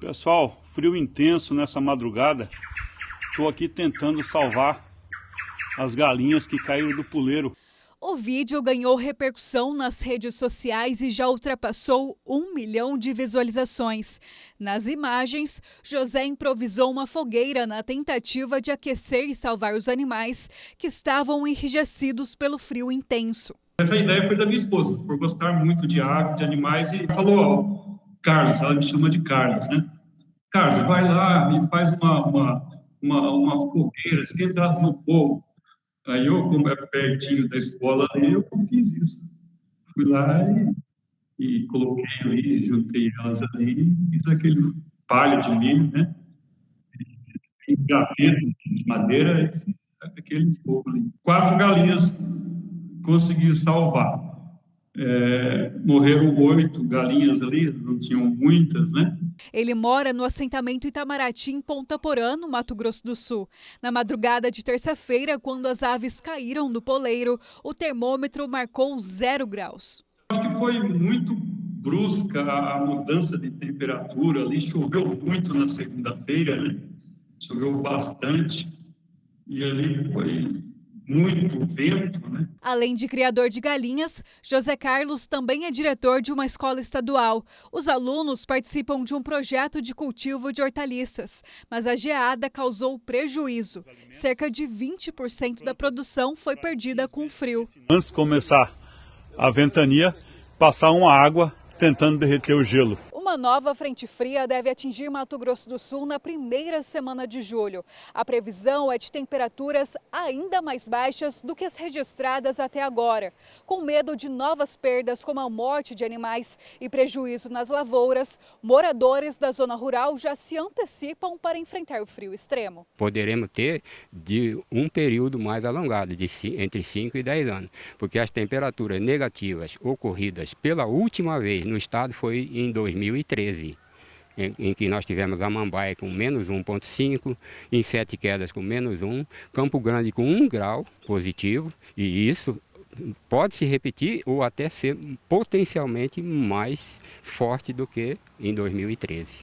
Pessoal, frio intenso nessa madrugada. Estou aqui tentando salvar as galinhas que caíram do puleiro. O vídeo ganhou repercussão nas redes sociais e já ultrapassou 1 milhão de visualizações. Nas imagens, José improvisou uma fogueira na tentativa de aquecer e salvar os animais que estavam enrijecidos pelo frio intenso. Essa ideia foi da minha esposa, por gostar muito de aves, de animais, e falou ao Carlos, ela me chama de Carlos, né? Carlos, vai lá e faz uma fogueira, esquenta elas no fogo. Aí eu, como é pertinho da escola, eu fiz isso. Fui lá e coloquei ali, juntei elas ali, fiz aquele palho de milho, né? E gaveta de madeira, e fiz aquele fogo ali. 4 galinhas consegui salvar. Morreram 8 galinhas ali, não tinham muitas, né? Ele mora no assentamento Itamaraty, em Ponta Porã, no Mato Grosso do Sul. Na madrugada de terça-feira, quando as aves caíram do poleiro, o termômetro marcou 0 graus. Acho que foi muito brusca a mudança de temperatura ali, choveu muito na segunda-feira, né? Choveu bastante e ali foi muito vento, né? Além de criador de galinhas, José Carlos também é diretor de uma escola estadual. Os alunos participam de um projeto de cultivo de hortaliças, mas a geada causou prejuízo. Cerca de 20% da produção foi perdida com o frio. Antes de começar a ventania, passar uma água tentando derreter o gelo. Uma nova frente fria deve atingir Mato Grosso do Sul na primeira semana de julho. A previsão é de temperaturas ainda mais baixas do que as registradas até agora. Com medo de novas perdas, como a morte de animais e prejuízo nas lavouras, moradores da zona rural já se antecipam para enfrentar o frio extremo. Poderemos ter de um período mais alongado, entre 5 e 10 anos, porque as temperaturas negativas ocorridas pela última vez no estado foi em 2013, em que nós tivemos a Mambaia com menos 1,5, em Sete Quedas com menos 1, Campo Grande com 1 grau positivo, e isso pode se repetir ou até ser potencialmente mais forte do que em 2013.